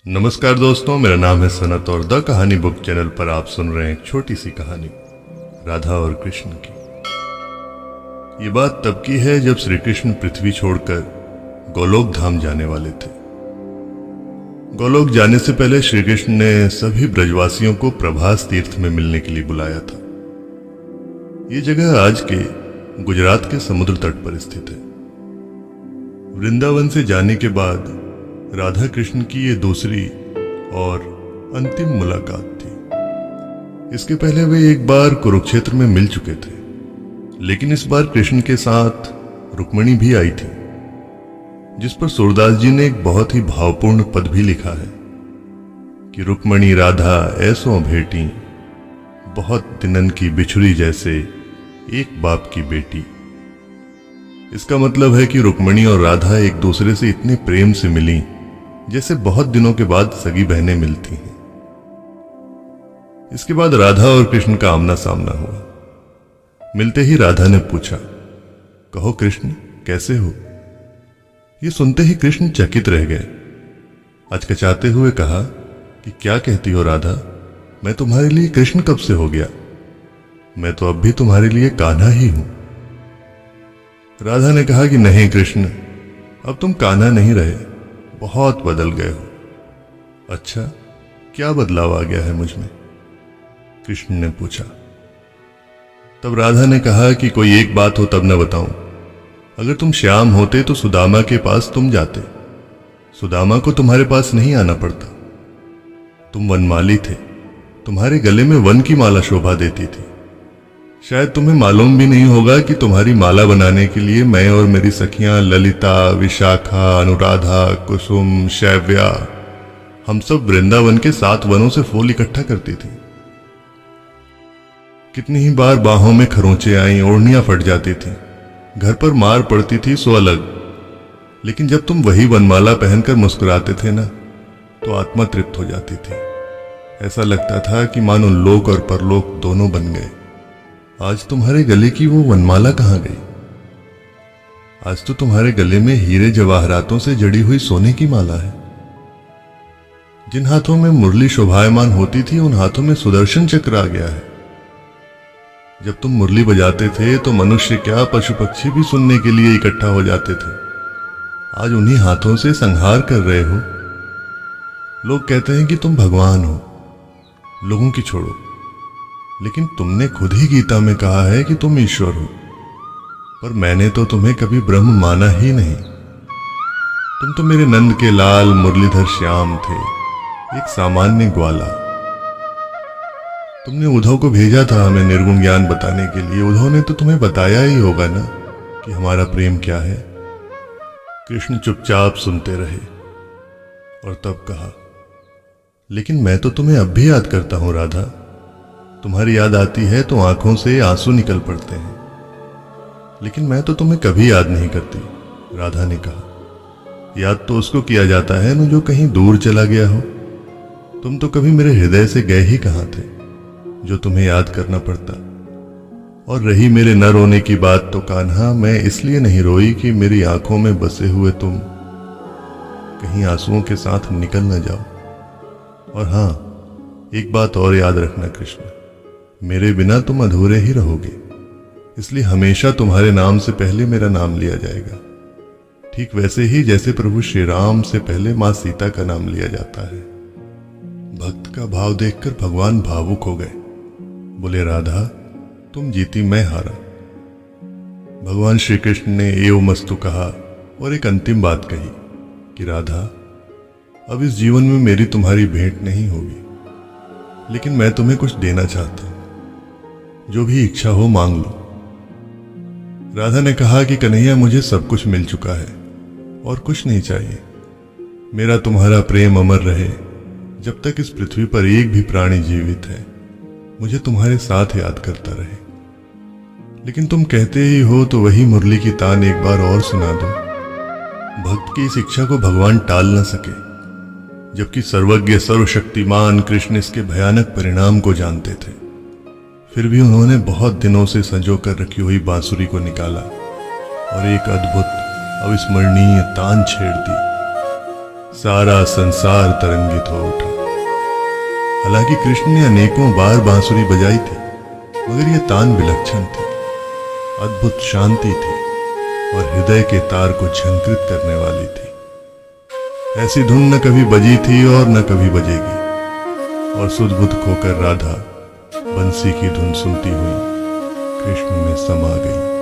नमस्कार दोस्तों, मेरा नाम है सनत और द कहानी बुक चैनल पर आप सुन रहे हैं एक छोटी सी कहानी राधा और कृष्ण की। ये बात तब की है जब श्री कृष्ण पृथ्वी छोड़कर गोलोक धाम जाने वाले थे। गोलोक जाने से पहले श्री कृष्ण ने सभी ब्रजवासियों को प्रभास तीर्थ में मिलने के लिए बुलाया था। ये जगह आज के गुजरात के समुद्र तट पर स्थित है। वृंदावन से जाने के बाद राधा कृष्ण की ये दूसरी और अंतिम मुलाकात थी। इसके पहले वे एक बार कुरुक्षेत्र में मिल चुके थे, लेकिन इस बार कृष्ण के साथ रुक्मिणी भी आई थी, जिस पर सूरदास जी ने एक बहुत ही भावपूर्ण पद भी लिखा है कि रुक्मिणी राधा ऐसो भेटी, बहुत दिनन की बिछुड़ी जैसे एक बाप की बेटी। इसका मतलब है कि रुक्मिणी और राधा एक दूसरे से इतने प्रेम से मिली जैसे बहुत दिनों के बाद सगी बहनें मिलती हैं। इसके बाद राधा और कृष्ण का आमना सामना हुआ। मिलते ही राधा ने पूछा, कहो कृष्ण, कैसे हो? ये सुनते ही कृष्ण चकित रह गए। अचकचाते हुए कहा कि क्या कहती हो राधा, मैं तुम्हारे लिए कृष्ण कब से हो गया? मैं तो अब भी तुम्हारे लिए कान्हा ही हूं। राधा ने कहा कि नहीं कृष्ण, अब तुम कान्हा नहीं रहे, बहुत बदल गए हो। अच्छा, क्या बदलाव आ गया है मुझ में? कृष्ण ने पूछा। तब राधा ने कहा कि कोई एक बात हो तब न बताऊं। अगर तुम श्याम होते तो सुदामा के पास तुम जाते। सुदामा को तुम्हारे पास नहीं आना पड़ता। तुम वनमाली थे, तुम्हारे गले में वन की माला शोभा देती थी। शायद तुम्हें मालूम भी नहीं होगा कि तुम्हारी माला बनाने के लिए मैं और मेरी सखियां ललिता, विशाखा, अनुराधा, कुसुम, शैव्या, हम सब वृंदावन के 7 वनों से फूल इकट्ठा करती थी। कितनी ही बार बाहों में खरोंचे आई, ओढ़नियां फट जाती थी, घर पर मार पड़ती थी सो अलग, लेकिन जब तुम वही वनमाला पहनकर मुस्कुराते थे ना, तो आत्मा तृप्त हो जाती थी। ऐसा लगता था कि मानो लोक और परलोक दोनों बन गए। आज तुम्हारे गले की वो वनमाला कहां गई? आज तो तुम्हारे गले में हीरे जवाहरातों से जड़ी हुई सोने की माला है। जिन हाथों में मुरली शोभायमान होती थी, उन हाथों में सुदर्शन चक्र आ गया है। जब तुम मुरली बजाते थे तो मनुष्य क्या, पशु पक्षी भी सुनने के लिए इकट्ठा हो जाते थे। आज उन्हीं हाथों से संहार कर रहे हो। लोग कहते हैं कि तुम भगवान हो। लोगों की छोड़ो, लेकिन तुमने खुद ही गीता में कहा है कि तुम ईश्वर हो। पर मैंने तो तुम्हें कभी ब्रह्म माना ही नहीं। तुम तो मेरे नंद के लाल मुरलीधर श्याम थे, एक सामान्य ग्वाला। तुमने उद्धव को भेजा था हमें निर्गुण ज्ञान बताने के लिए। उद्धव ने तो तुम्हें बताया ही होगा ना कि हमारा प्रेम क्या है। कृष्ण चुपचाप सुनते रहे और तब कहा, लेकिन मैं तो तुम्हें अब भी याद करता हूं राधा। तुम्हारी याद आती है तो आंखों से आंसू निकल पड़ते हैं, लेकिन मैं तो तुम्हें कभी याद नहीं करती। राधा ने कहा, याद तो उसको किया जाता है न जो कहीं दूर चला गया हो। तुम तो कभी मेरे हृदय से गए ही कहां थे, जो तुम्हें याद करना पड़ता। और रही मेरे न रोने की बात, तो कान्हा, मैं इसलिए नहीं रोई कि मेरी आंखों में बसे हुए तुम कहीं आंसुओं के साथ निकल न जाओ। और हां, एक बात और याद रखना कृष्ण, मेरे बिना तुम अधूरे ही रहोगे, इसलिए हमेशा तुम्हारे नाम से पहले मेरा नाम लिया जाएगा। ठीक वैसे ही जैसे प्रभु श्री राम से पहले मां सीता का नाम लिया जाता है। भक्त का भाव देखकर भगवान भावुक हो गए। बोले, राधा तुम जीती, मैं हारा। भगवान श्री कृष्ण ने एवमस्तु कहा और एक अंतिम बात कही कि राधा, अब इस जीवन में मेरी तुम्हारी भेंट नहीं होगी, लेकिन मैं तुम्हें कुछ देना चाहता हूं। जो भी इच्छा हो मांग लो। राधा ने कहा कि कन्हैया, मुझे सब कुछ मिल चुका है और कुछ नहीं चाहिए। मेरा तुम्हारा प्रेम अमर रहे। जब तक इस पृथ्वी पर एक भी प्राणी जीवित है, मुझे तुम्हारे साथ याद करता रहे। लेकिन तुम कहते ही हो तो वही मुरली की तान एक बार और सुना दो। भक्त की इस इच्छा को भगवान टाल न सके, जबकि सर्वज्ञ सर्वशक्तिमान कृष्ण इसके भयानक परिणाम को जानते थे। फिर भी उन्होंने बहुत दिनों से संजो कर रखी हुई बांसुरी को निकाला और एक अद्भुत अविस्मरणीय तान छेड़ दी। सारा संसार तरंगित हो उठा। हालांकि कृष्ण ने अनेकों बार बांसुरी बजाई थी, मगर यह तान विलक्षण थी, अद्भुत शांति थी और हृदय के तार को झंकृत करने वाली थी। ऐसी धुन न कभी बजी थी और न कभी बजेगी। और सुध-बुध खोकर राधा बंसी की धुन सुनती हुई कृष्ण में समा गई।